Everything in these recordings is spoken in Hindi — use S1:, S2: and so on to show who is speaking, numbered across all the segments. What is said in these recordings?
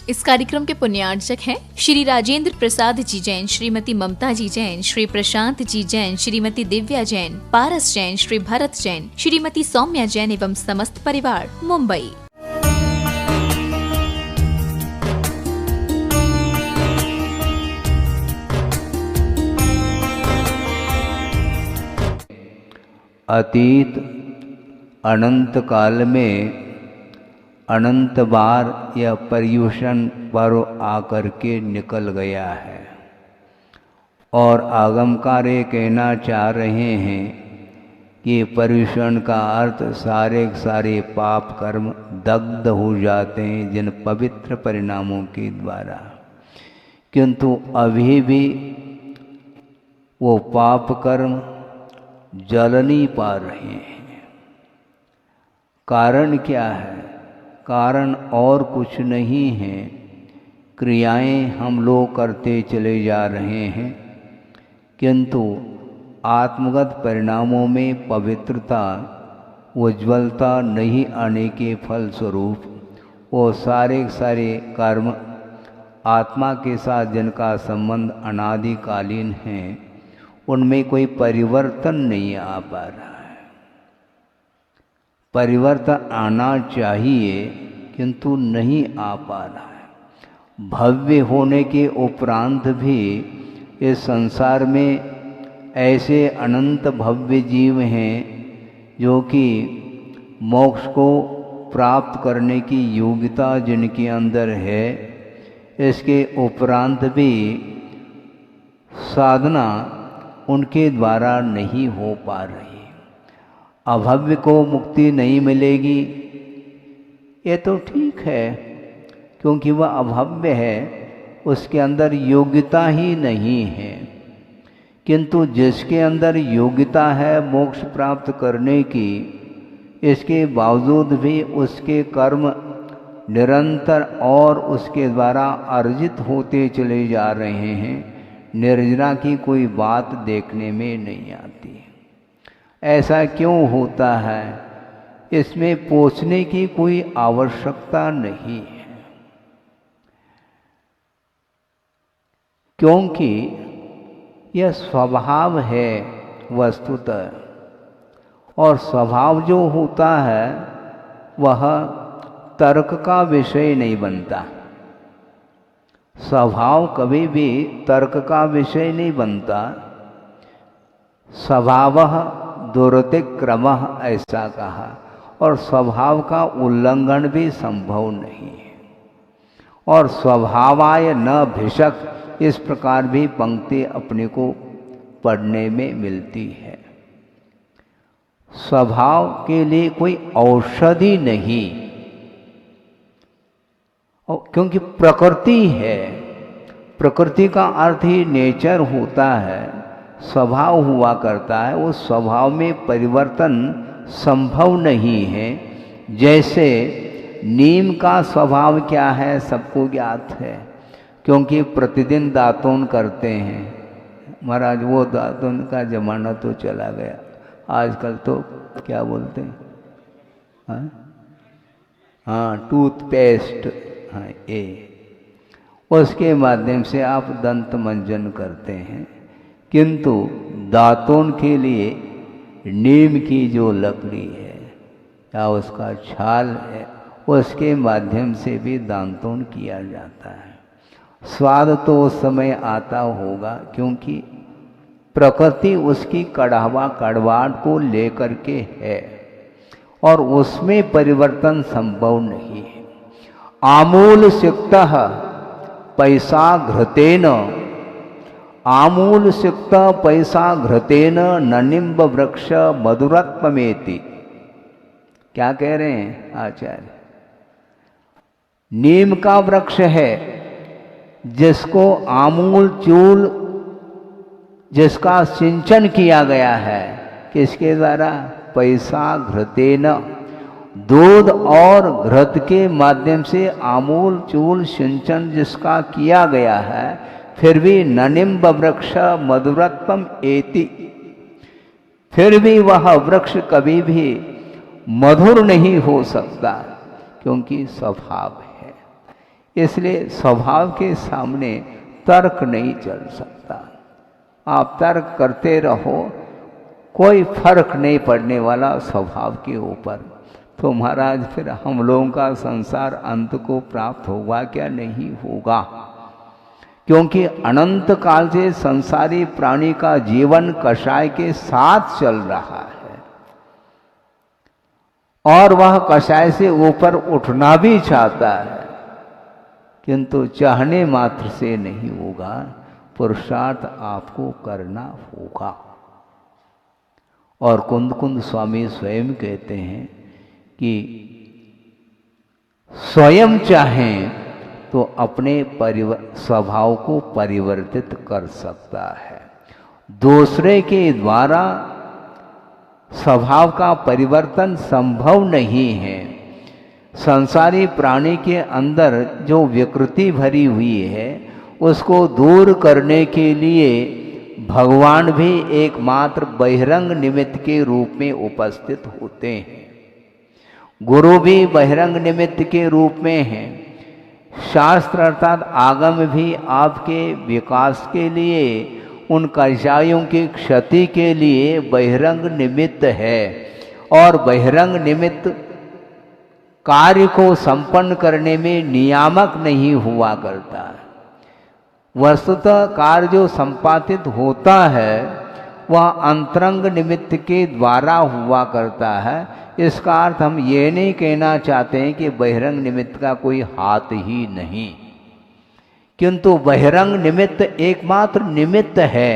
S1: इस कार्यक्रम के पुण्यार्चक हैं श्री राजेंद्र प्रसाद जी जैन, श्रीमती ममता जी जैन, श्री प्रशांत जी जैन, श्रीमती दिव्या जैन, पारस जैन, श्री भरत जैन, श्रीमती सौम्या जैन एवं समस्त परिवार, मुंबई।
S2: अतीत अनंत काल में अनंत बार यह पर्यूषण पर्व आकर के निकल गया है और आगमकार ये कहना चाह रहे हैं कि पर्यूषण का अर्थ सारे सारे पाप कर्म दग्ध हो जाते हैं जिन पवित्र परिणामों के द्वारा, किंतु अभी भी वो पाप कर्म जल नहीं पा रहे हैं। कारण क्या है? कारण और कुछ नहीं है, क्रियाएं हम लोग करते चले जा रहे हैं, किंतु आत्मगत परिणामों में पवित्रता उज्ज्वलता नहीं आने के फलस्वरूप वो सारे सारे कर्म आत्मा के साथ जिनका संबंध अनादिकालीन है उनमें कोई परिवर्तन नहीं आ पा रहा है। परिवर्तन आना चाहिए किंतु नहीं आ पा रहा है। भव्य होने के उपरांत भी इस संसार में ऐसे अनंत भव्य जीव हैं जो कि मोक्ष को प्राप्त करने की योग्यता जिनके अंदर है, इसके उपरांत भी साधना उनके द्वारा नहीं हो पा रही। अभव्य को मुक्ति नहीं मिलेगी ये तो ठीक है, क्योंकि वह अभव्य है, उसके अंदर योग्यता ही नहीं है। किंतु जिसके अंदर योग्यता है मोक्ष प्राप्त करने की, इसके बावजूद भी उसके कर्म निरंतर और उसके द्वारा अर्जित होते चले जा रहे हैं। निर्जना की कोई बात देखने में नहीं आती। ऐसा क्यों होता है? इसमें पूछने की कोई आवश्यकता नहीं है, क्योंकि यह स्वभाव है वस्तुतः, और स्वभाव जो होता है वह तर्क का विषय नहीं बनता। स्वभाव कभी भी तर्क का विषय नहीं बनता। स्वभावः दुरतिक्रमः ऐसा कहा, और स्वभाव का उल्लंघन भी संभव नहीं है। और स्वभावाय न भिषक, इस प्रकार भी पंक्ति अपने को पढ़ने में मिलती है। स्वभाव के लिए कोई औषधि नहीं, क्योंकि प्रकृति है। प्रकृति का अर्थ ही नेचर होता है, स्वभाव हुआ करता है। उस स्वभाव में परिवर्तन संभव नहीं है। जैसे नीम का स्वभाव क्या है सबको ज्ञात है, क्योंकि प्रतिदिन दातून करते हैं। महाराज वो दातून का जमाना तो चला गया, आजकल तो क्या बोलते हैं, हाँ टूथपेस्ट, हाँ ये, उसके माध्यम से आप दंत मंजन करते हैं। किंतु दातून के लिए नीम की जो लकड़ी है या उसका छाल है, उसके माध्यम से भी दातून किया जाता है। स्वाद तो उस समय आता होगा, क्योंकि प्रकृति उसकी कड़वाहट को लेकर के है और उसमें परिवर्तन संभव नहीं है। आमूल सिक्तः पैसा घृतेन, आमूल सिक्त पैसा घृतेन ननिम्ब वृक्ष मधुरत्वमेति। क्या कह रहे हैं आचार्य? नीम का वृक्ष है जिसको आमूल चूल, जिसका सिंचन किया गया है, किसके द्वारा? पैसा घृतेन, दूध और घृत के माध्यम से आमूल चूल सिंचन जिसका किया गया है, फिर भी ननिम्ब वृक्ष मधुरत्वम एति, फिर भी वह वृक्ष कभी भी मधुर नहीं हो सकता, क्योंकि स्वभाव है। इसलिए स्वभाव के सामने तर्क नहीं चल सकता। आप तर्क करते रहो, कोई फर्क नहीं पड़ने वाला स्वभाव के ऊपर। तो महाराज फिर हम लोगों का संसार अंत को प्राप्त होगा क्या? नहीं होगा, क्योंकि अनंत काल से संसारी प्राणी का जीवन कषाय के साथ चल रहा है और वह कषाय से ऊपर उठना भी चाहता है, किंतु चाहने मात्र से नहीं होगा, पुरुषार्थ आपको करना होगा। और कुंद कुंद स्वामी स्वयं कहते हैं कि स्वयं चाहें तो अपने स्वभाव को परिवर्तित कर सकता है। दूसरे के द्वारा स्वभाव का परिवर्तन संभव नहीं है। संसारी प्राणी के अंदर जो विकृति भरी हुई है उसको दूर करने के लिए भगवान भी एकमात्र बहिरंग निमित्त के रूप में उपस्थित होते हैं। गुरु भी बहिरंग निमित्त के रूप में हैं। शास्त्र अर्थात आगम भी आपके विकास के लिए, उन कषायों की क्षति के लिए बहिरंग निमित्त है और बहिरंग निमित्त कार्य को संपन्न करने में नियामक नहीं हुआ करता है। वस्तुतः कार्य जो संपादित होता है वह अंतरंग निमित्त के द्वारा हुआ करता है। इसका अर्थ हम ये नहीं कहना चाहते हैं कि बहिरंग निमित्त का कोई हाथ ही नहीं, किंतु बहिरंग निमित्त एकमात्र निमित्त है।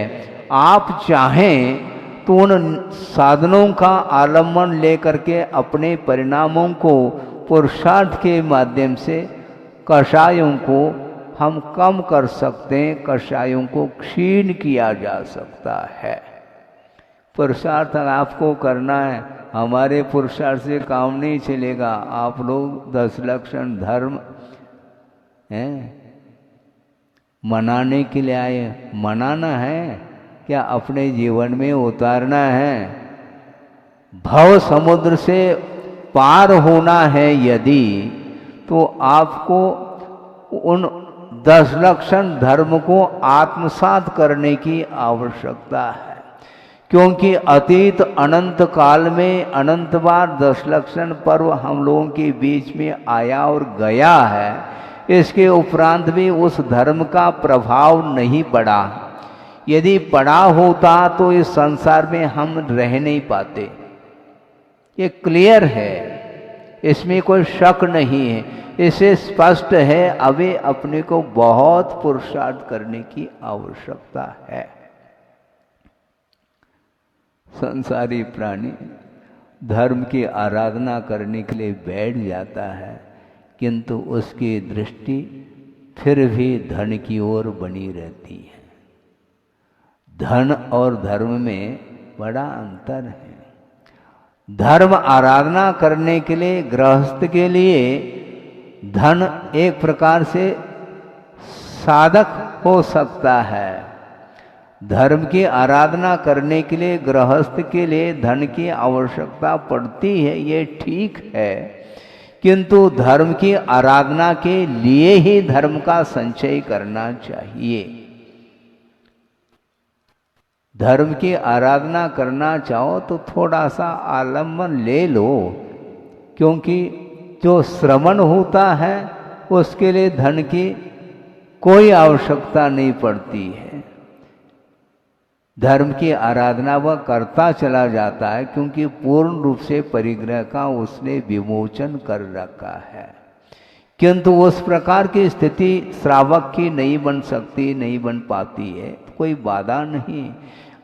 S2: आप चाहें तो उन साधनों का आलम्बन लेकर के अपने परिणामों को पुरुषार्थ के माध्यम से कषायों को हम कम कर सकते हैं, कषायों को क्षीण किया जा सकता है। पुरुषार्थ आपको करना है, हमारे पुरुषार्थ से काम नहीं चलेगा। आप लोग 10 लक्षण धर्म हैं मनाने के लिए आए, मनाना है क्या? अपने जीवन में उतारना है। भव समुद्र से पार होना है यदि, तो आपको उन 10 लक्षण धर्म को आत्मसात करने की आवश्यकता है, क्योंकि अतीत अनंत काल में अनंत बार 10 लक्षण पर्व हम लोगों के बीच में आया और गया है। इसके उपरांत भी उस धर्म का प्रभाव नहीं पड़ा। यदि पड़ा होता तो इस संसार में हम रह नहीं पाते। ये क्लियर है, इसमें कोई शक नहीं है। इसे स्पष्ट है, अभी अपने को बहुत पुरुषार्थ करने की आवश्यकता है। संसारी प्राणी धर्म की आराधना करने के लिए बैठ जाता है, किंतु उसकी दृष्टि फिर भी धन की ओर बनी रहती है। धन और धर्म में बड़ा अंतर है। धर्म आराधना करने के लिए गृहस्थ के लिए धन एक प्रकार से साधक हो सकता है। धर्म की आराधना करने के लिए गृहस्थ के लिए धन की आवश्यकता पड़ती है, ये ठीक है, किंतु धर्म की आराधना के लिए ही धर्म का संचय करना चाहिए। धर्म की आराधना करना चाहो तो थोड़ा सा आलम्बन ले लो, क्योंकि जो श्रवण होता है उसके लिए धन की कोई आवश्यकता नहीं पड़ती है। धर्म की आराधना वह करता चला जाता है, क्योंकि पूर्ण रूप से परिग्रह का उसने विमोचन कर रखा है। किंतु उस प्रकार की स्थिति श्रावक की नहीं बन सकती, नहीं बन पाती है। कोई बाधा नहीं,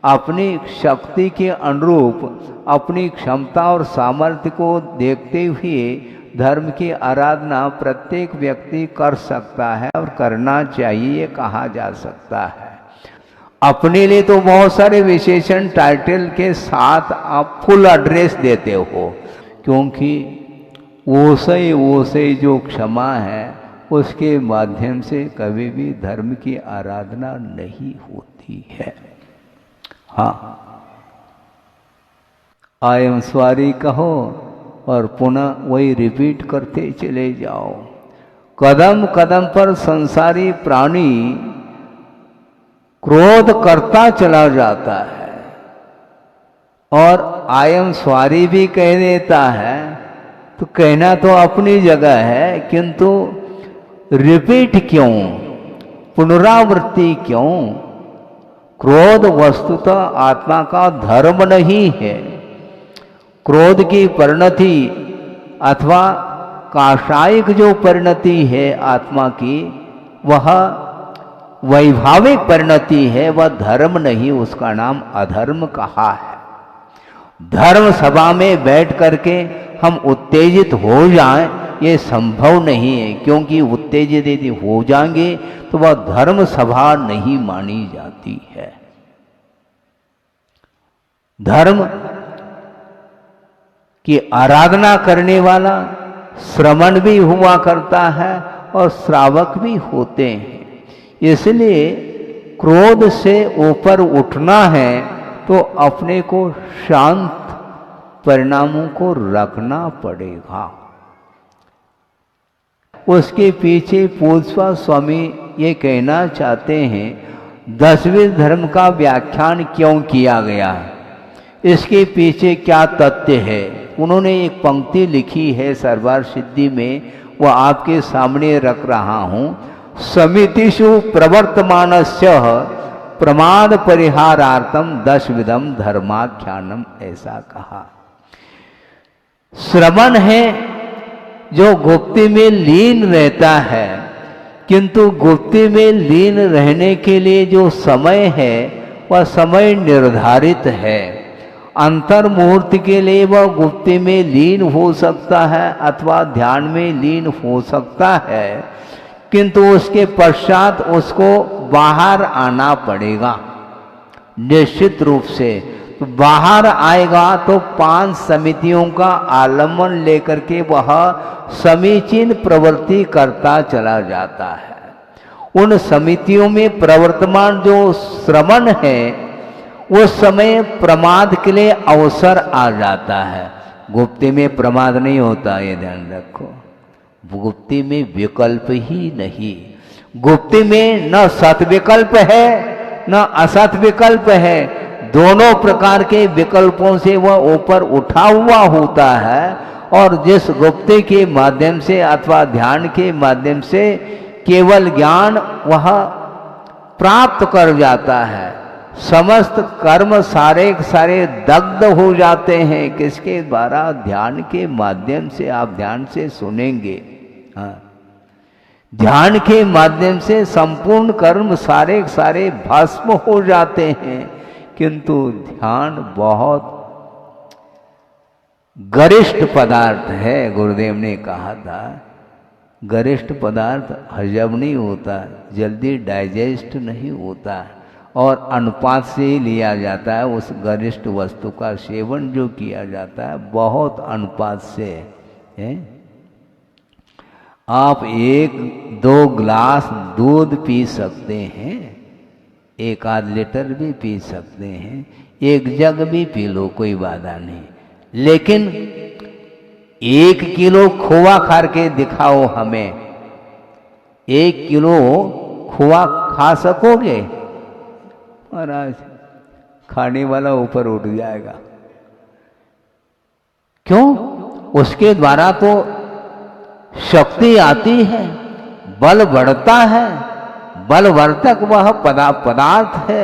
S2: अपनी शक्ति के अनुरूप अपनी क्षमता और सामर्थ्य को देखते हुए धर्म की आराधना प्रत्येक व्यक्ति कर सकता है और करना चाहिए, कहा जा सकता है। अपने लिए तो बहुत सारे विशेषण टाइटल के साथ आप फुल एड्रेस देते हो, क्योंकि ओसे जो क्षमा है उसके माध्यम से कभी भी धर्म की आराधना नहीं होती है। हाँ, आई एम सॉरी कहो और पुनः वही रिपीट करते चले जाओ। कदम कदम पर संसारी प्राणी क्रोध करता चला जाता है और आयम स्वारी भी कह देता है, तो कहना तो अपनी जगह है, किंतु रिपीट क्यों, पुनरावृत्ति क्यों? क्रोध वस्तुतः आत्मा का धर्म नहीं है। क्रोध की परिणति अथवा काषायिक जो परिणति है आत्मा की, वह वैभाविक परिणति है, वह धर्म नहीं, उसका नाम अधर्म कहा है। धर्म सभा में बैठ करके हम उत्तेजित हो जाएं, ये संभव नहीं है, क्योंकि उत्तेजित यदि हो जाएंगे तो वह धर्म सभा नहीं मानी जाती है। धर्म की आराधना करने वाला श्रवण भी हुआ करता है और श्रावक भी होते हैं। इसलिए क्रोध से ऊपर उठना है तो अपने को शांत परिणामों को रखना पड़ेगा। उसके पीछे पूज्य स्वामी ये कहना चाहते हैं, 10वें धर्म का व्याख्यान क्यों किया गया है, इसके पीछे क्या तथ्य है। उन्होंने एक पंक्ति लिखी है सर्वार सिद्धि में, वह आपके सामने रख रहा हूं। समितिषु प्रवर्तमानस्य प्रमाद परिहारार्थम 10 विधम धर्माख्यानम, ऐसा कहा। श्रवण है जो गुप्ति में लीन रहता है, किंतु गुप्ति में लीन रहने के लिए जो समय है वह समय निर्धारित है। अंतर मुहूर्त के लिए वह गुप्ति में लीन हो सकता है अथवा ध्यान में लीन हो सकता है, किंतु उसके पश्चात उसको बाहर आना पड़ेगा निश्चित रूप से। तो बाहर आएगा तो 5 समितियों का आलम्बन लेकर के वह समीचीन प्रवृत्ति करता चला जाता है। उन समितियों में प्रवर्तमान जो श्रवण है उस समय प्रमाद के लिए अवसर आ जाता है। गुप्ति में प्रमाद नहीं होता, ये ध्यान रखो। गुप्ति में विकल्प ही नहीं। गुप्ति में न सत विकल्प है न असत विकल्प है, दोनों प्रकार के विकल्पों से वह ऊपर उठा हुआ होता है। और जिस गुप्ति के माध्यम से अथवा ध्यान के माध्यम से केवल ज्ञान वह प्राप्त कर जाता है, समस्त कर्म सारे सारे दग्ध हो जाते हैं। किसके द्वारा? ध्यान के माध्यम से। आप ध्यान से सुनेंगे, हाँ, ध्यान के माध्यम से संपूर्ण कर्म सारे सारे भस्म हो जाते हैं। किंतु ध्यान बहुत गरिष्ठ पदार्थ है। गुरुदेव ने कहा था गरिष्ठ पदार्थ हजम नहीं होता, जल्दी डाइजेस्ट नहीं होता और अनुपात से ही लिया जाता है। उस गरिष्ठ वस्तु का सेवन जो किया जाता है बहुत अनुपात से है। आप 1-2 गिलास दूध पी सकते हैं, 1-8 लीटर भी पी सकते हैं, 1 जग भी पी लो, कोई बाधा नहीं। लेकिन 1 किलो खोआ खा के दिखाओ हमें, 1 किलो खोआ खा सकोगे? महाराज खाने वाला ऊपर उठ जाएगा। क्यों? उसके द्वारा तो शक्ति आती है, बल बढ़ता है, बलवर्धक वह पदार्थ है।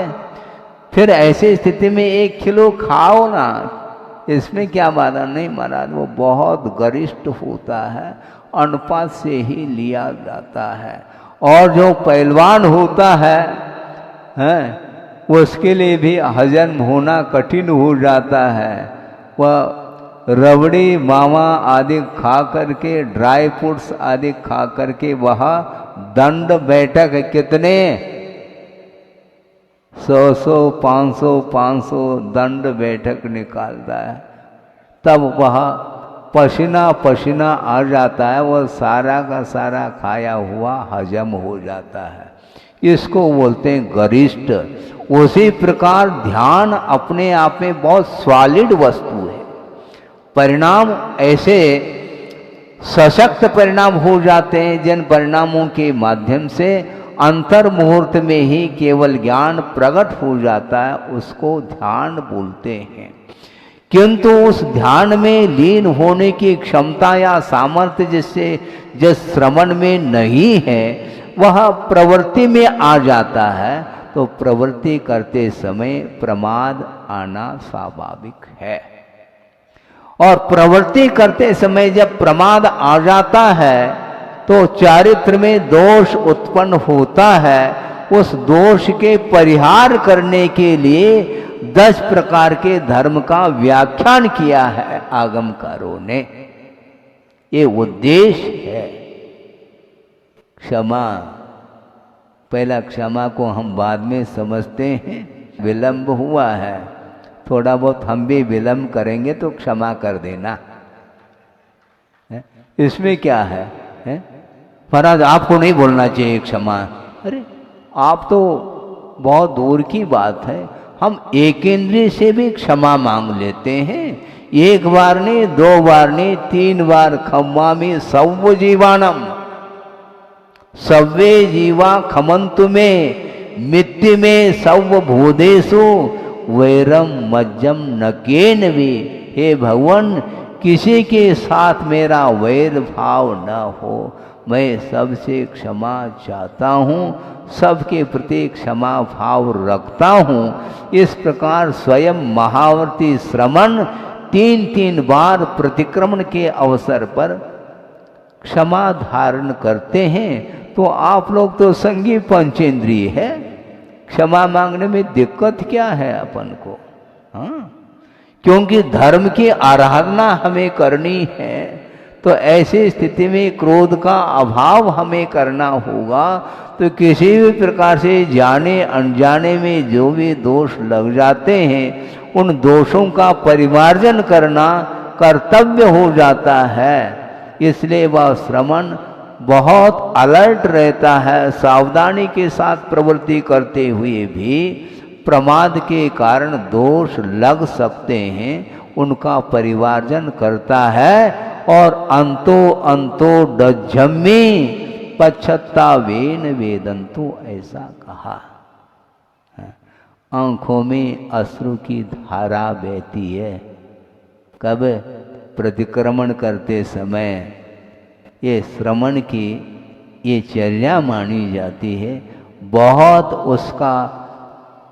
S2: फिर ऐसी स्थिति में 1 किलो खाओ ना, इसमें क्या बाधा नहीं महाराज। वो बहुत गरिष्ठ होता है, अनुपात से ही लिया जाता है। और जो पहलवान होता है उसके लिए भी हजम होना कठिन हो जाता है। वह रबड़ी मावा आदि खा करके, ड्राई फ्रूट्स आदि खा करके वह दंड बैठक कितने 100 500 दंड बैठक निकालता है, तब वह पसीना पसीना आ जाता है, वह सारा का सारा खाया हुआ हजम हो जाता है। इसको बोलते हैं गरिष्ठ। उसी प्रकार ध्यान अपने आप में बहुत सॉलिड वस्तु है। परिणाम ऐसे सशक्त परिणाम हो जाते हैं, जिन परिणामों के माध्यम से अंतर मुहूर्त में ही केवल ज्ञान प्रकट हो जाता है, उसको ध्यान बोलते हैं। किंतु उस ध्यान में लीन होने की क्षमता या सामर्थ्य जिस श्रवण में नहीं है, वह प्रवृत्ति में आ जाता है, तो प्रवृत्ति करते समय प्रमाद आना स्वाभाविक है। और प्रवृत्ति करते समय जब प्रमाद आ जाता है तो चारित्र में दोष उत्पन्न होता है। उस दोष के परिहार करने के लिए 10 प्रकार के धर्म का व्याख्यान किया है आगमकारों ने। ये उद्देश्य है। क्षमा, पहला क्षमा को हम बाद में समझते हैं, विलंब हुआ है, थोड़ा बहुत हम भी विलंब करेंगे तो क्षमा कर देना, इसमें क्या है? महाराज आपको नहीं बोलना चाहिए क्षमा। अरे आप तो बहुत दूर की बात है, हम एक इंद्रिय से भी क्षमा मांग लेते हैं। एक बार नहीं, 2 बार नहीं, 3 बार। खम्मामि सव्व जीवानम, सव्वे जीवा खमंतु में मित्ति में सव्व भूदेषु वैरम मज्जम नकेन भी। हे भगवान, किसी के साथ मेरा वैर भाव न हो, मैं सबसे क्षमा चाहता हूँ, सबके प्रति क्षमा भाव रखता हूँ। इस प्रकार स्वयं महावर्ती श्रमण 3-3 बार प्रतिक्रमण के अवसर पर क्षमा धारण करते हैं। तो आप लोग तो संगी पंचेंद्रिय है, क्षमा मांगने में दिक्कत क्या है अपन को? हाँ, क्योंकि धर्म की आराधना हमें करनी है, तो ऐसी स्थिति में क्रोध का अभाव हमें करना होगा। तो किसी भी प्रकार से जाने अनजाने में जो भी दोष लग जाते हैं, उन दोषों का परिमार्जन करना कर्तव्य हो जाता है। इसलिए वह श्रवण बहुत अलर्ट रहता है, सावधानी के साथ प्रवृत्ति करते हुए भी प्रमाद के कारण दोष लग सकते हैं, उनका परिवार्जन करता है। और अंतो अंतो डज्झम्मी पश्चत्तावेन वेदंतो, ऐसा कहा। आंखों में अश्रु की धारा बहती है, कब? प्रतिक्रमण करते समय। ये श्रवण की ये चर्या मानी जाती है, बहुत उसका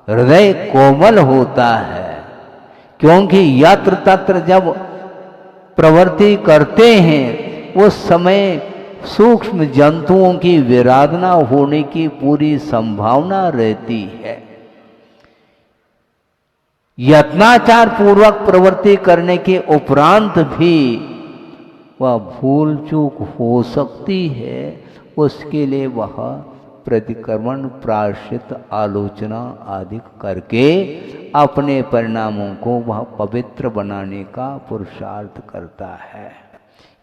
S2: हृदय कोमल होता है। क्योंकि यत्र तत्र जब प्रवृत्ति करते हैं, उस समय सूक्ष्म जंतुओं की विराधना होने की पूरी संभावना रहती है। यत्नाचार पूर्वक प्रवृत्ति करने के उपरांत भी वह भूल चूक हो सकती है। उसके लिए वह प्रतिक्रमण, प्रायश्चित, आलोचना आदि करके अपने परिणामों को वह पवित्र बनाने का पुरुषार्थ करता है।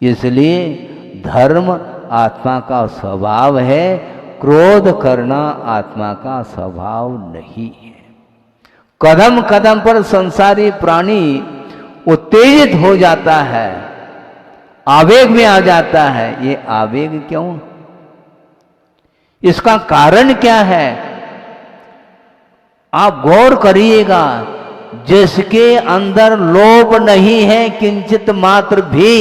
S2: इसलिए धर्म आत्मा का स्वभाव है, क्रोध करना आत्मा का स्वभाव नहीं है। कदम कदम पर संसारी प्राणी उत्तेजित हो जाता है, आवेग में आ जाता है। ये आवेग क्यों? इसका कारण क्या है? आप गौर करिएगा, जिसके अंदर लोभ नहीं है किंचित मात्र भी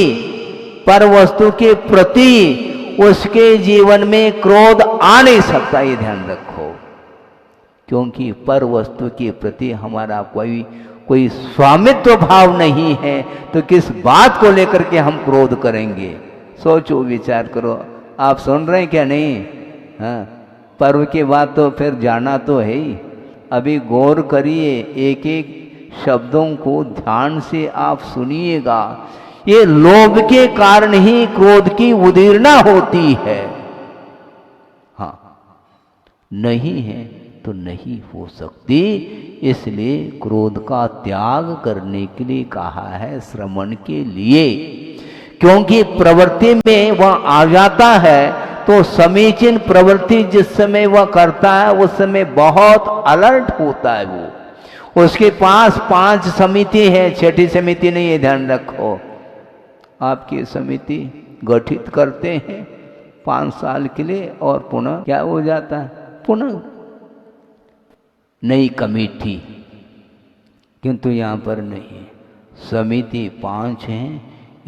S2: पर वस्तु के प्रति, उसके जीवन में क्रोध आ नहीं सकता। ये ध्यान रखो, क्योंकि पर वस्तु के प्रति हमारा कोई स्वामित्व भाव नहीं है, तो किस बात को लेकर के हम क्रोध करेंगे? सोचो, विचार करो। आप सुन रहे हैं क्या? नहीं? हाँ, पर्व के बाद तो फिर जाना तो है ही। अभी गौर करिए, एक एक शब्दों को ध्यान से आप सुनिएगा। ये लोभ के कारण ही क्रोध की उदीरना होती है। हाँ, नहीं है तो नहीं हो सकती। इसलिए क्रोध का त्याग करने के लिए कहा है, श्रवण के लिए। क्योंकि प्रवृत्ति में वह आ जाता है, तो समीचीन प्रवृत्ति जिस समय वह करता है, उस समय बहुत अलर्ट होता है। वो उसके पास 5 समिति है, 6ठी समिति नहीं है, ध्यान रखो। आपकी समिति गठित करते हैं 5 साल के लिए और पुनः क्या हो जाता है, पुनः नई कमेटी। किंतु यहाँ पर नहीं है। समिति 5 हैं,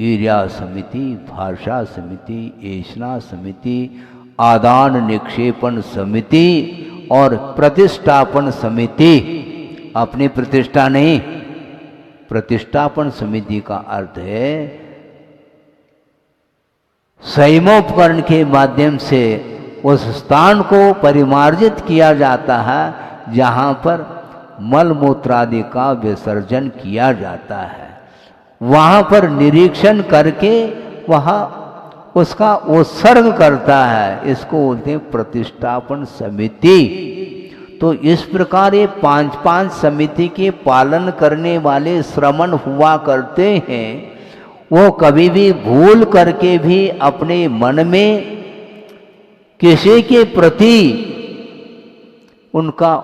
S2: ईर्या समिति, भाषा समिति, ऐशना समिति, आदान निक्षेपण समिति और प्रतिष्ठापन समिति। अपनी प्रतिष्ठा नहीं, प्रतिष्ठापन समिति का अर्थ है संयमोपकरण के माध्यम से उस स्थान को परिमार्जित किया जाता है जहाँ पर मल मूत्रादि का विसर्जन किया जाता है। वहाँ पर निरीक्षण करके वहाँ उसका उत्सर्ग करता है। इसको बोलते हैं प्रतिष्ठापन समिति। तो इस प्रकार ये 5-5 समिति के पालन करने वाले श्रमण हुआ करते हैं। वो कभी भी भूल करके भी अपने मन में किसी के प्रति उनका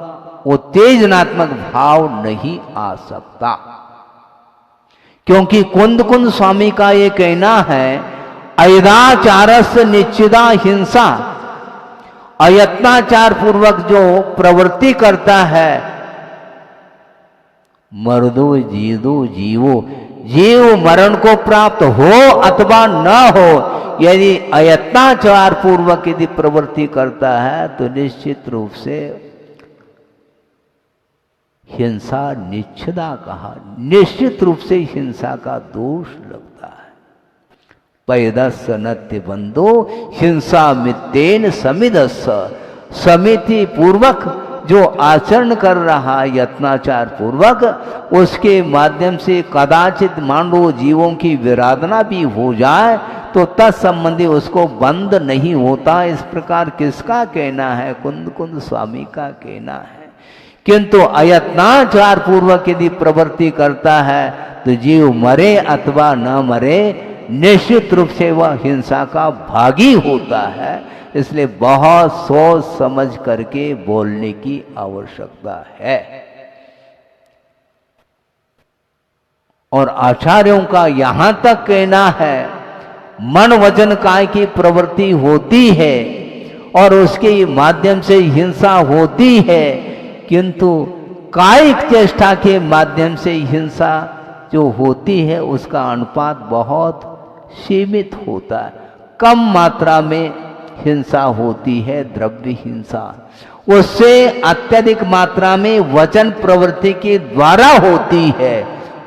S2: उत्तेजनात्मक भाव नहीं आ सकता, क्योंकि कुंद कुंद स्वामी का ये कहना है अयदाचारस्य निश्चिदा हिंसा। अयत्नाचार पूर्वक जो प्रवृत्ति करता है, मर्दो जीदो जीवो, जीव मरण को प्राप्त हो अथवा न हो, यदि अयत्नाचार पूर्वक यदि प्रवृत्ति करता है तो निश्चित रूप से हिंसा निच्छदा कहा, निश्चित रूप से हिंसा का दोष लगता है। पैदस्य नत्य बंधो हिंसा मित्तेन समिदस्य। समिति पूर्वक जो आचरण कर रहा है यत्नाचार पूर्वक, उसके माध्यम से कदाचित मांडव जीवों की विराधना भी हो जाए तो तत्संबंधी उसको बंद नहीं होता। इस प्रकार किसका कहना है? कुंद कुंद स्वामी का कहना है। किंतु अयत्नाचार पूर्वक यदि प्रवृत्ति करता है तो जीव मरे अथवा न मरे, निश्चित रूप से वह हिंसा का भागी होता है। इसलिए बहुत सोच समझ करके बोलने की आवश्यकता है। और आचार्यों का यहां तक कहना है मन वचन काय की प्रवृत्ति होती है और उसके माध्यम से हिंसा होती है, किंतु कायिक चेष्टा के माध्यम से हिंसा जो होती है उसका अनुपात बहुत सीमित होता है। कम मात्रा में हिंसा होती है, द्रव्य हिंसा। उससे अत्यधिक मात्रा में वचन प्रवृत्ति के द्वारा होती है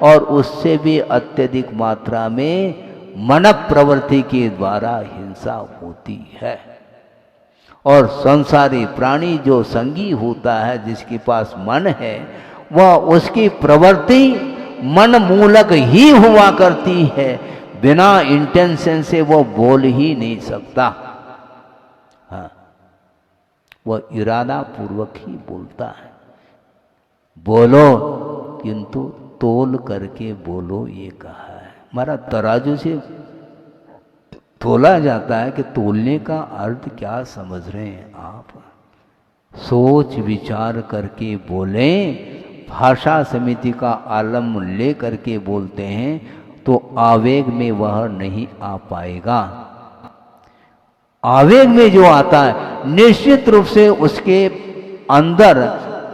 S2: और उससे भी अत्यधिक मात्रा में मन प्रवृत्ति के द्वारा हिंसा होती है। और संसारी प्राणी जो संगी होता है, जिसके पास मन है, वह उसकी प्रवृत्ति मन मूलक ही हुआ करती है, बिना इंटेंशन से वो बोल ही नहीं सकता। हाँ, वह इरादा पूर्वक ही बोलता है। बोलो किंतु तोल करके बोलो, ये कहा है। हमारा तराजू से तोला जाता है कि तोलने का अर्थ क्या समझ रहे हैं आप? सोच विचार करके बोलें। भाषा समिति का आलम ले करके बोलते हैं तो आवेग में वह नहीं आ पाएगा। आवेग में जो आता है निश्चित रूप से उसके अंदर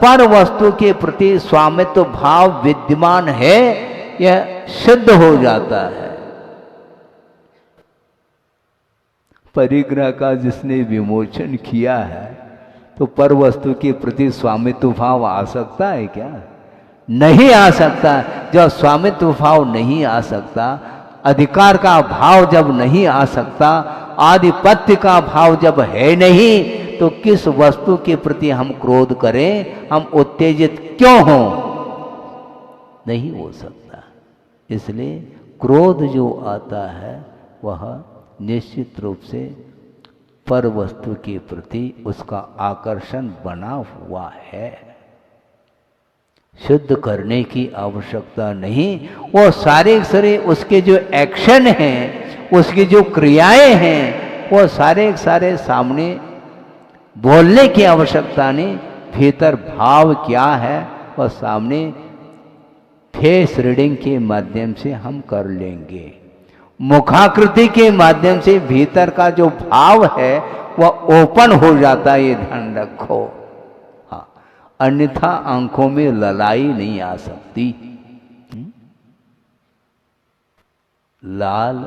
S2: पर वस्तु के प्रति स्वामित्व भाव विद्यमान है, यह सिद्ध हो जाता है। परिग्रह का जिसने विमोचन किया है तो पर वस्तु के प्रति स्वामित्व भाव आ सकता है क्या? नहीं आ सकता। जब स्वामित्व भाव नहीं आ सकता, अधिकार का भाव जब नहीं आ सकता, आधिपत्य का भाव जब है नहीं, तो किस वस्तु के प्रति हम क्रोध करें, हम उत्तेजित क्यों हों? नहीं हो सकता। इसलिए क्रोध जो आता है वह निश्चित रूप से पर वस्तु के प्रति उसका आकर्षण बना हुआ है। शुद्ध करने की आवश्यकता नहीं। वो सारे उसके जो एक्शन हैं, उसकी जो क्रियाएं हैं, वो सारे सामने बोलने की आवश्यकता नहीं। भीतर भाव क्या है वह सामने फेस रीडिंग के माध्यम से हम कर लेंगे। मुखाकृति के माध्यम से भीतर का जो भाव है वह ओपन हो जाता है, ये ध्यान रखो। हाँ, अन्यथा आंखों में ललाई नहीं आ सकती। लाल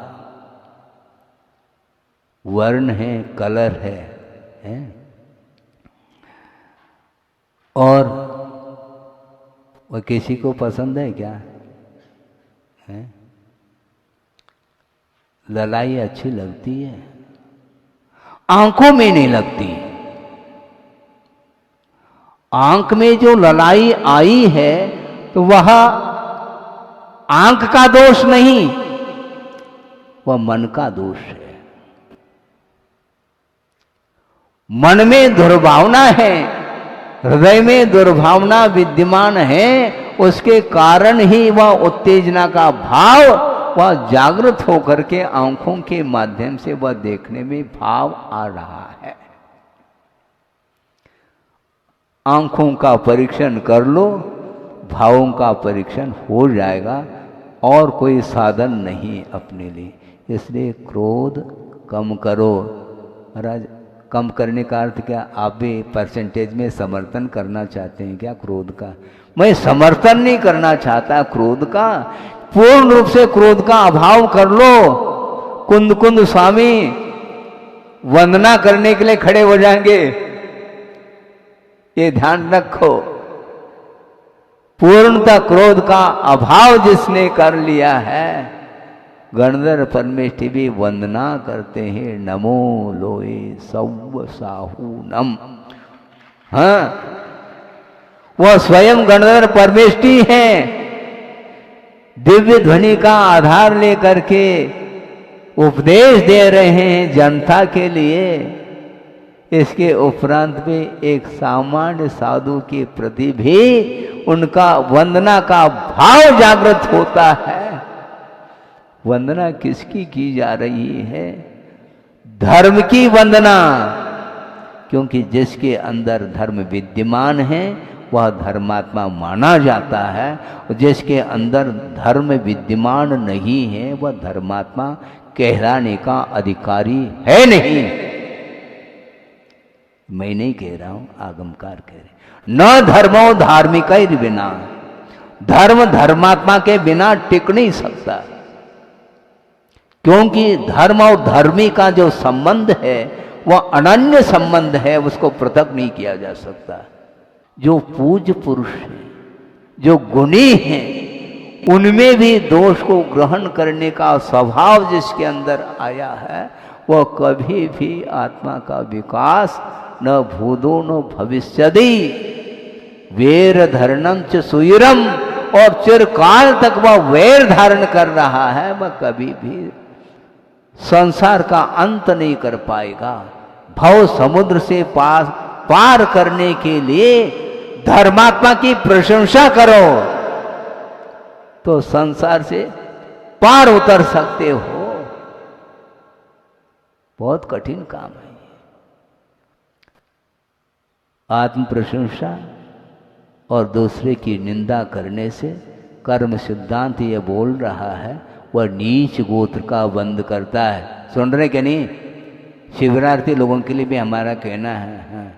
S2: वर्ण है, कलर है? और वह किसी को पसंद है क्या? है? ललाई अच्छी लगती है, आंखों में नहीं लगती। आंख में जो ललाई आई है तो वह आंख का दोष नहीं, वह मन का दोष है। मन में दुर्भावना है, हृदय में दुर्भावना विद्यमान है, उसके कारण ही वह उत्तेजना का भाव वह जागृत होकर के आंखों के माध्यम से वह देखने में भाव आ रहा है। आंखों का परीक्षण कर लो, भावों का परीक्षण हो जाएगा, और कोई साधन नहीं अपने लिए। इसलिए क्रोध कम करो। महाराज, कम करने का अर्थ क्या? आप भी परसेंटेज में समर्थन करना चाहते हैं क्या क्रोध का? मैं समर्थन नहीं करना चाहता क्रोध का, पूर्ण रूप से क्रोध का अभाव कर लो। कुंद कुंद स्वामी वंदना करने के लिए खड़े हो जाएंगे, ये ध्यान रखो। पूर्णतः क्रोध का अभाव जिसने कर लिया है, गणधर परमेष्ठी भी वंदना करते हैं, नमो लोए सौव साहू नम। हाँ, वह स्वयं गणधर परमेष्ठी है, दिव्य ध्वनि का आधार लेकर के उपदेश दे रहे हैं जनता के लिए। इसके उपरांत में एक सामान्य साधु के प्रति भी उनका वंदना का भाव जागृत होता है। वंदना किसकी की जा रही है? धर्म की वंदना, क्योंकि जिसके अंदर धर्म विद्यमान है वह धर्मात्मा माना जाता है, और जिसके अंदर धर्म विद्यमान नहीं है वह धर्मात्मा कहलाने का अधिकारी है नहीं। मैं नहीं कह रहा हूं, आगमकार कह रहे। न धर्मो धार्मिक बिना, धर्म धर्मात्मा के बिना टिक नहीं सकता, क्योंकि धर्म और धर्मी का जो संबंध है वह अनन्य संबंध है, उसको पृथक नहीं किया जा सकता। जो पूज्य पुरुष है, जो गुणी हैं, उनमें भी दोष को ग्रहण करने का स्वभाव जिसके अंदर आया है, वह कभी भी आत्मा का विकास न भूतो न भविष्यति। वेर धरणम च सुयरम, और चिरकाल तक वह वैर धारण कर रहा है, वह कभी भी संसार का अंत नहीं कर पाएगा। भव समुद्र से पार करने के लिए धर्मात्मा की प्रशंसा करो तो संसार से पार उतर सकते हो। बहुत कठिन काम है। आत्म प्रशंसा और दूसरे की निंदा करने से कर्म सिद्धांत ये बोल रहा है वह नीच गोत्र का बंद करता है। सुन रहे क्या नहीं? शिवरार्थी लोगों के लिए भी हमारा कहना है, हाँ,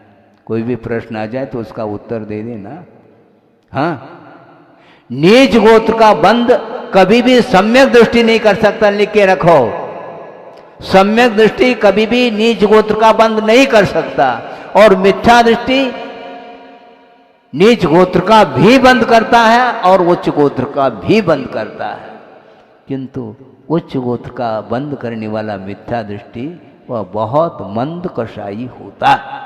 S2: कोई भी प्रश्न आ जाए तो उसका उत्तर दे देना। हाँ, नीच गोत्र का बंद कभी भी सम्यक दृष्टि नहीं कर सकता, लिख के रखो। सम्यक दृष्टि कभी भी नीच गोत्र का बंद नहीं कर सकता, और मिथ्या दृष्टि नीच गोत्र का भी बंद करता है और उच्च गोत्र का भी बंद करता है। किंतु उच्च गोत्र का बंद करने वाला मिथ्या दृष्टि वह बहुत मंद कषाई होता है।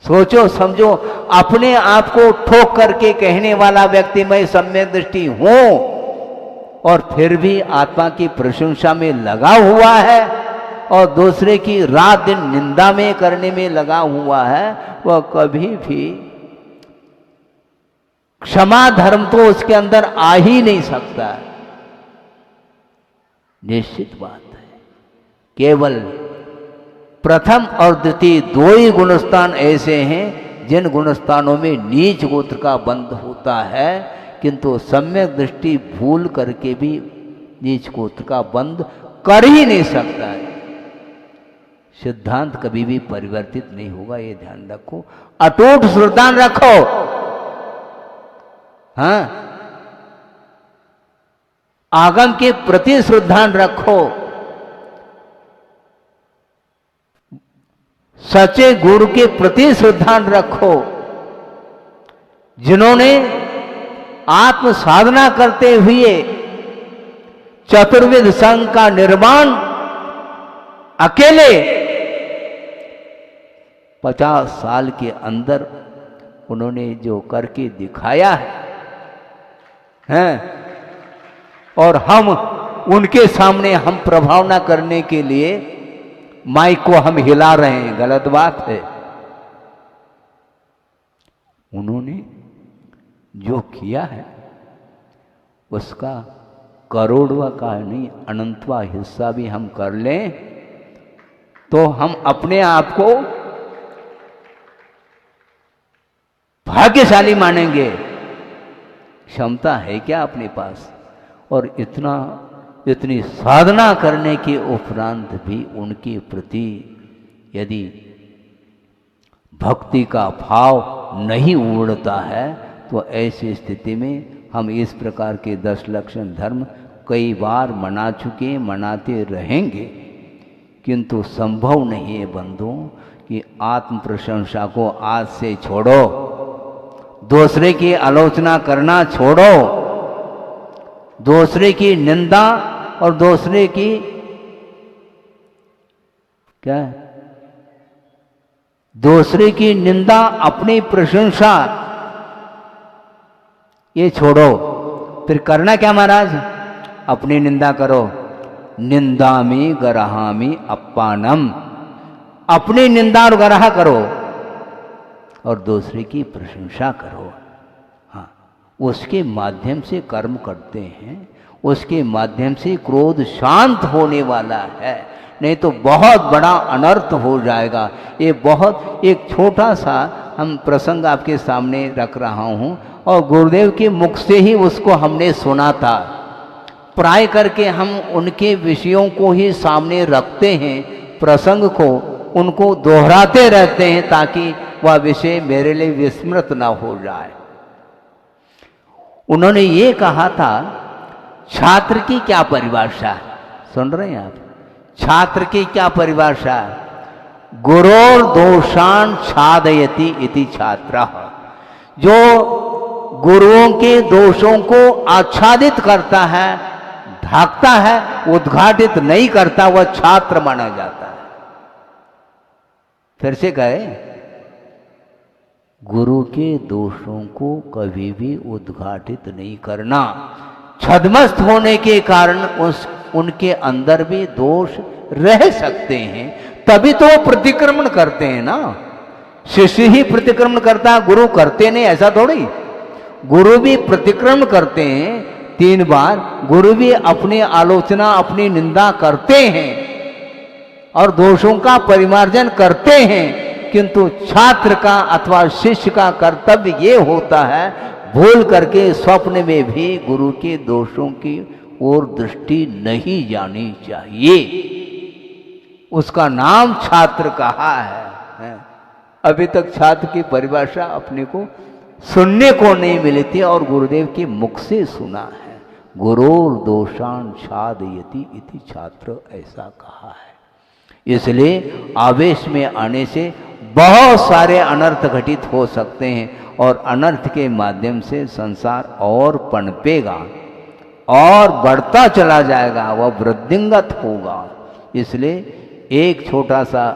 S2: सोचो समझो, अपने आप को ठोक करके कहने वाला व्यक्ति मैं सम्यक दृष्टि हूं, और फिर भी आत्मा की प्रशंसा में लगा हुआ है और दूसरे की रात दिन निंदा में करने में लगा हुआ है, वह कभी भी क्षमा धर्म तो उसके अंदर आ ही नहीं सकता। निश्चित बात है। केवल प्रथम और द्वितीय दो ही गुणस्थान ऐसे हैं जिन गुणस्थानों में नीच गोत्र का बंध होता है, किंतु सम्यक दृष्टि भूल करके भी नीच गोत्र का बंध कर ही नहीं सकता है। सिद्धांत कभी भी परिवर्तित नहीं होगा, ये ध्यान रखो। अटूट श्रद्धा रखो। हाँ, आगम के प्रति श्रद्धा रखो। सच्चे गुरु के प्रति श्रद्धा रखो, जिन्होंने आत्म साधना करते हुए चतुर्विध संघ का निर्माण अकेले 50 साल के अंदर उन्होंने जो करके दिखाया है, और हम उनके सामने हम प्रभाव न करने के लिए माइक को हम हिला रहे हैं, गलत बात है। उन्होंने जो किया है उसका करोड़वा का नहीं, अनंतवा हिस्सा भी हम कर लें तो हम अपने आप को भाग्यशाली मानेंगे। क्षमता है क्या अपने पास? और इतनी साधना करने के उपरांत भी उनके प्रति यदि भक्ति का भाव नहीं उड़ता है तो ऐसी स्थिति में हम इस प्रकार के 10 लक्षण धर्म कई बार मना चुके, मनाते रहेंगे, किंतु संभव नहीं है बंधुओं कि आत्म प्रशंसा को आज से छोड़ो, दूसरे की आलोचना करना छोड़ो, दूसरे की निंदा और दूसरे की क्या, दूसरे की निंदा अपनी प्रशंसा, ये छोड़ो। फिर करना क्या महाराज? अपनी निंदा करो। निंदामि गरहामि अप्पानम, अपनी निंदा और गरहा करो और दूसरे की प्रशंसा करो। हाँ, उसके माध्यम से कर्म करते हैं, उसके माध्यम से क्रोध शांत होने वाला है, नहीं तो बहुत बड़ा अनर्थ हो जाएगा। ये बहुत एक छोटा सा हम प्रसंग आपके सामने रख रहा हूँ और गुरुदेव के मुख से ही उसको हमने सुना था। प्राय करके हम उनके विषयों को ही सामने रखते हैं, प्रसंग को उनको दोहराते रहते हैं ताकि वह विषय मेरे लिए विस्मृत ना हो जाए। उन्होंने ये कहा था, छात्र की क्या परिभाषा है? सुन रहे हैं आप? छात्र की क्या परिभाषा है? गुरोर दोषान छादयति इति छात्रः, जो गुरुओं के दोषों को आच्छादित करता है, ढाकता है, उद्घाटित नहीं करता, वह छात्र माना जाता है। फिर से कहे, गुरु के दोषों को कभी भी उद्घाटित नहीं करना। छद्मस्त होने के कारण उनके अंदर भी दोष रह सकते हैं, तभी तो वो प्रतिक्रमण करते हैं ना। शिष्य ही प्रतिक्रमण करता है, गुरु करते नहीं, ऐसा थोड़ी। गुरु भी प्रतिक्रमण करते हैं 3 बार, गुरु भी अपनी आलोचना, अपनी निंदा करते हैं और दोषों का परिमार्जन करते हैं, किंतु छात्र का अथवा शिष्य का कर्तव्य ये होता है, भूल करके स्वप्न में भी गुरु के दोषों की ओर दृष्टि नहीं जानी चाहिए। उसका नाम छात्र कहा है। अभी तक छात्र की परिभाषा अपने को सुनने को नहीं मिली थी और गुरुदेव के मुख से सुना है। गुरोर दोषान छादयति इति छात्र, ऐसा कहा है। इसलिए आवेश में आने से बहुत सारे अनर्थ घटित हो सकते हैं और अनर्थ के माध्यम से संसार और पनपेगा और बढ़ता चला जाएगा, वह वृद्धिंगत होगा। इसलिए एक छोटा सा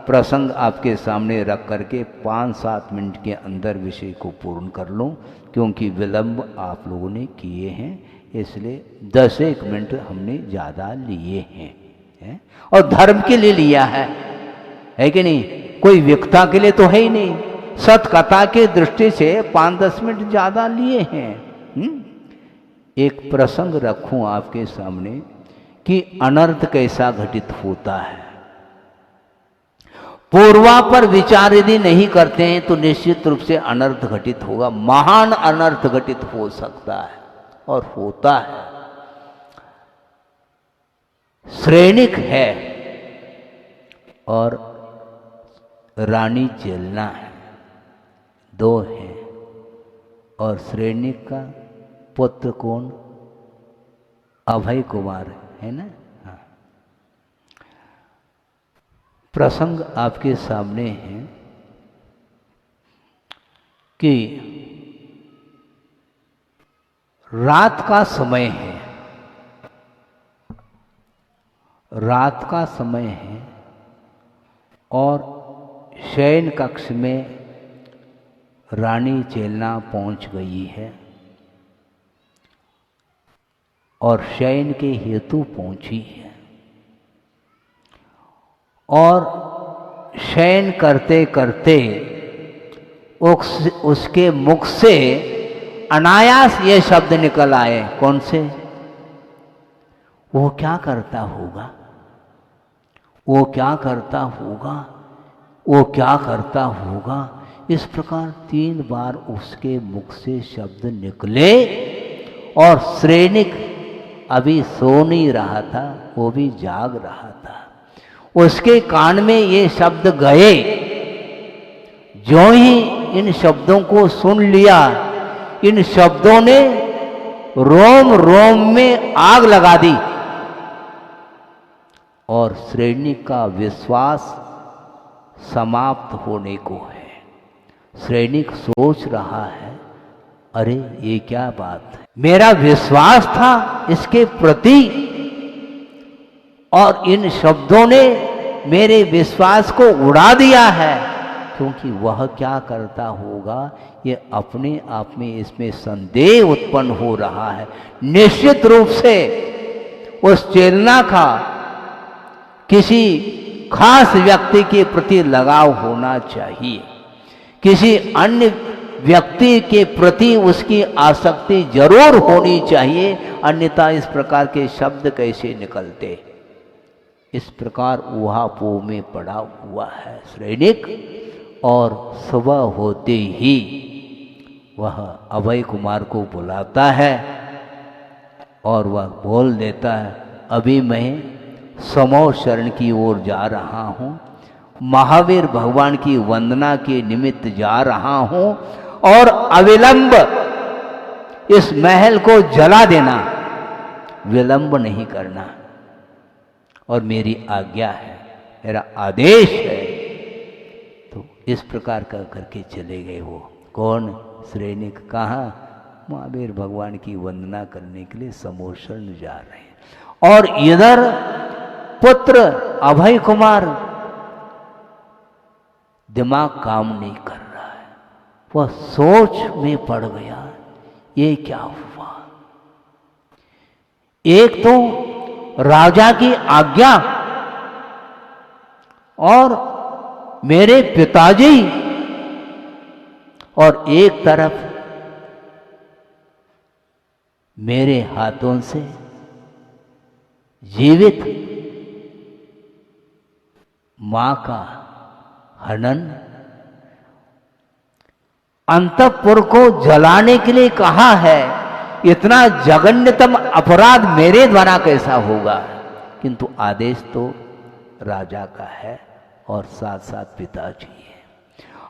S2: प्रसंग आपके सामने रख करके 5-7 मिनट के अंदर विषय को पूर्ण कर लूँ, क्योंकि विलंब आप लोगों ने किए हैं, इसलिए 10-1 मिनट हमने ज़्यादा लिए हैं। और धर्म के लिए लिया है कि नहीं? कोई व्यक्ता के लिए तो है ही नहीं। सतकथा के दृष्टि से 5-10 मिनट ज़्यादा लिए हैं। एक प्रसंग रखूं आपके सामने कि अनर्थ कैसा घटित होता है। पूर्वा पर विचार यदि नहीं करते हैं तो निश्चित रूप से अनर्थ घटित होगा, महान अनर्थ घटित हो सकता है और होता है। श्रेणिक है और रानी चेलना है, दो है। और श्रेणिक का पुत्र कौन? अभय कुमार है ना। हाँ, प्रसंग आपके सामने है कि रात का समय है, रात का समय है और शयन कक्ष में रानी चेलना पहुंच गई है और शयन के हेतु पहुंची है। और शयन करते करते उसके मुख से अनायास ये शब्द निकल आए। कौन से? वो क्या करता होगा, वो क्या करता होगा, वो क्या करता होगा। इस प्रकार 3 बार उसके मुख से शब्द निकले और श्रेणिक अभी सो नहीं रहा था, वो भी जाग रहा था। उसके कान में ये शब्द गए। जो ही इन शब्दों को सुन लिया, इन शब्दों ने रोम रोम में आग लगा दी और श्रेणिक का विश्वास समाप्त होने को है। श्रेणिक सोच रहा है, अरे ये क्या बात है, मेरा विश्वास था इसके प्रति और इन शब्दों ने मेरे विश्वास को उड़ा दिया है। क्योंकि वह क्या करता होगा, ये अपने आप में इसमें संदेह उत्पन्न हो रहा है। निश्चित रूप से उस चेलना का किसी खास व्यक्ति के प्रति लगाव होना चाहिए, किसी अन्य व्यक्ति के प्रति उसकी आसक्ति जरूर होनी चाहिए, अन्यथा इस प्रकार के शब्द कैसे निकलते। इस प्रकार ऊहापोह में पड़ा हुआ है श्रेणिक। और सुबह होते ही वह अभय कुमार को बुलाता है और वह बोल देता है, अभी मैं समो शरण की ओर जा रहा हूँ, महावीर भगवान की वंदना के निमित्त जा रहा हूँ और अविलंब इस महल को जला देना, विलंब नहीं करना और मेरी आज्ञा है, मेरा आदेश है। तो इस प्रकार का करके चले गए वो। कौन? श्रेणिक। कहाँ? महावीर भगवान की वंदना करने के लिए समोशरण जा रहे हैं। और इधर पुत्र अभय कुमार दिमाग काम नहीं कर रहा है, वह सोच में पड़ गया, ये क्या हुआ। एक तो राजा की आज्ञा और मेरे पिताजी, और एक तरफ मेरे हाथों से जीवित मां का हनन, अंतःपुर को जलाने के लिए कहा है। इतना जघन्यतम अपराध मेरे द्वारा कैसा होगा। किंतु आदेश तो राजा का है और साथ साथ पिताजी है।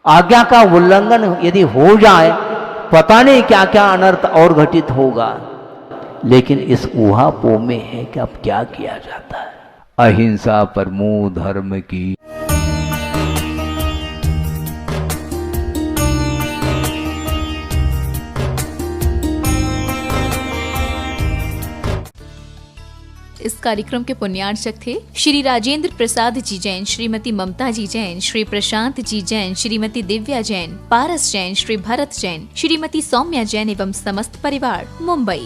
S2: आज्ञा का उल्लंघन यदि हो जाए, पता नहीं क्या क्या अनर्थ और घटित होगा। लेकिन इस ऊहापोह में है कि अब क्या किया जाता है। अहिंसा परमो धर्म की।
S1: इस कार्यक्रम के पुण्यार्चक थे श्री राजेंद्र प्रसाद जी जैन, श्रीमती ममता जी जैन, श्री प्रशांत जी जैन, श्रीमती दिव्या जैन, पारस जैन, श्री भरत जैन, श्रीमती सौम्या जैन एवं समस्त परिवार, मुंबई।